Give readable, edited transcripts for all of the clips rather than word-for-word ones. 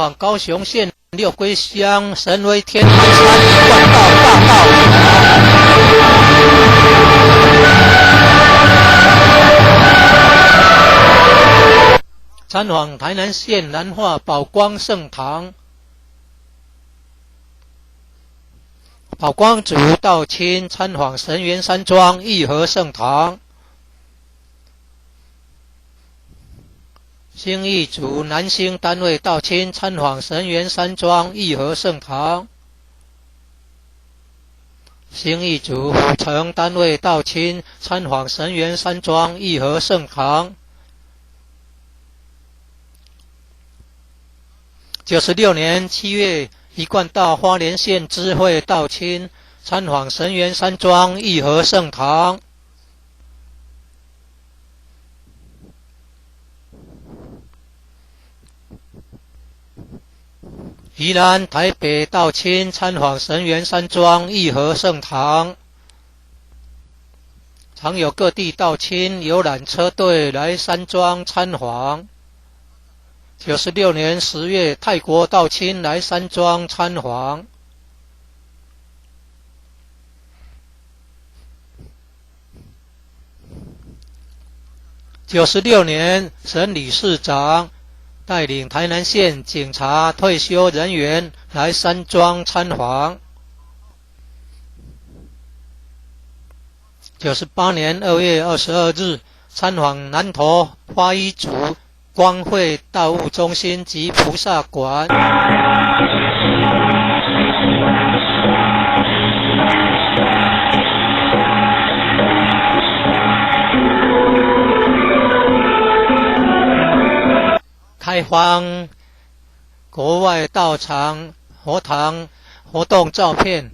往高雄县六龟乡神威天台山一贯道大道参访台南县南化宝光圣堂，宝光族道亲参访神源山庄义和圣堂，新义族南兴单位道亲参访神源山庄义和圣堂，新义族府城单位道亲参访神源山庄义和圣堂。96年7月，一贯道花莲县知会道亲参访神源山庄义和圣堂。宜兰台北道亲参访神源山庄义和圣堂。常有各地道亲游览车队来山庄参访。96年10月，泰国道亲来山庄参访。96年，省理事长带领台南县警察退休人员来山庄参访。98年2月22日，参访南投花衣族光会道务中心及菩萨馆。开放国外道场佛堂活动照片。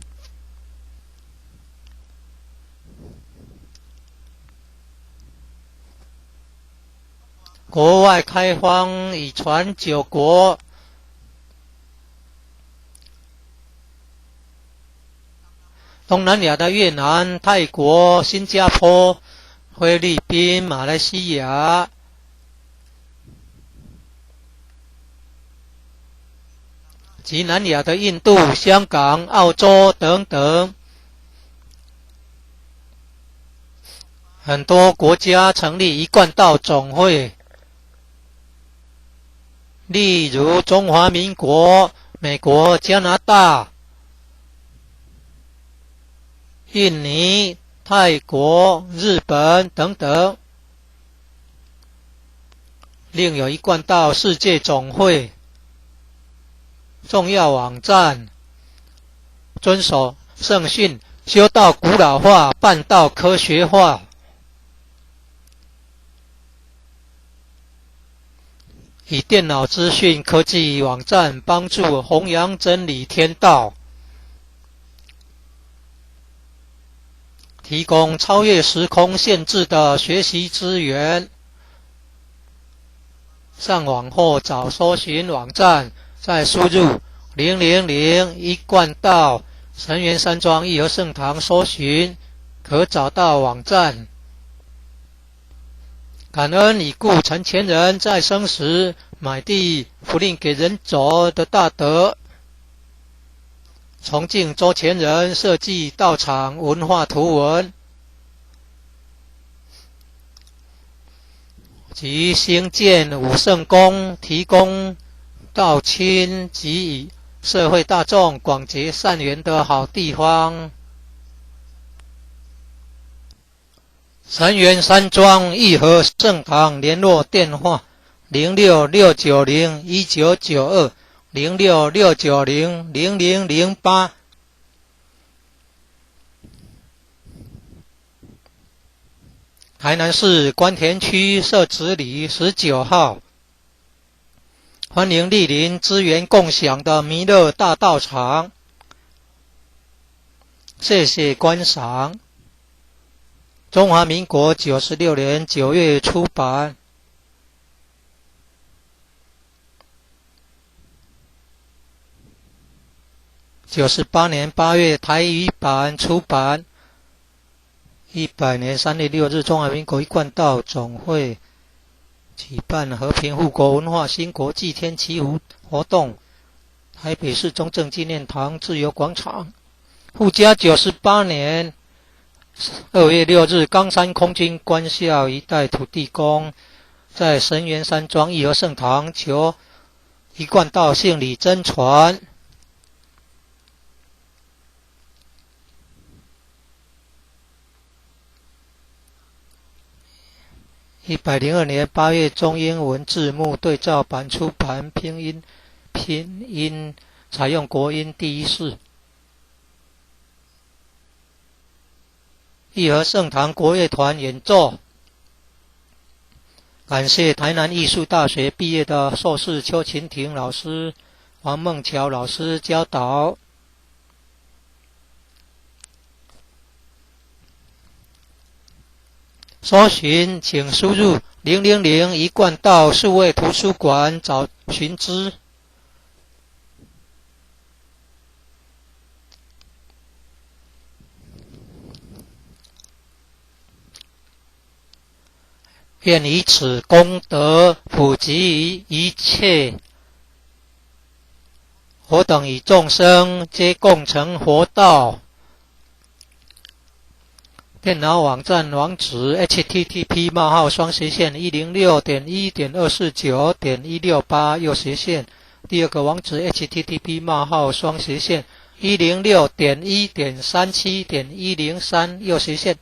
国外开荒已传9国，东南亚的越南、泰国、新加坡、菲律宾、马来西亚，及南亚的印度、香港、澳洲等等。很多国家成立一贯道总会，例如中华民国、美国、加拿大、印尼、泰国、日本等等。另有一贯道世界总会，重要网站，遵守圣训，修道古老化，办道科学化。以电脑资讯科技网站帮助弘扬真理天道，提供超越时空限制的学习资源。上网后找搜寻网站，再输入000一贯道神源山庄义和圣堂搜寻，可找到网站。感恩已故陈前人在生时买地福令给人走的大德，崇敬周前人设计道场文化图文，及兴建武圣宫，提供道亲及社会大众广结善缘的好地方。神源山庄义和圣堂联络电话066901992 066900008。台南市关田区社子里19号，欢迎莅临资源共享的弥勒大道场。谢谢观赏。中华民国96年9月出版。98年8月台语版出版。100年3月6日，中华民国一贯道总会举办和平护国文化新国际天祈福活动。台北市中正纪念堂自由广场。富嘉98年2月6日，冈山空军官校一代土地公在神元山庄义和圣堂求一贯道姓李真传。102年8月，中英文字幕对照版出版，拼音采用国音第一式。义和圣堂国乐团演奏。感谢台南艺术大学毕业的硕士邱琴婷老师、王梦桥老师教导。搜寻请输入000一贯道数位图书馆找寻之。愿以此功德普及于一切我等与众生，皆共成佛道。电脑网站网址 http://106.1.249.168 右斜线。第二个网址 http://106.1.37.103 右斜线。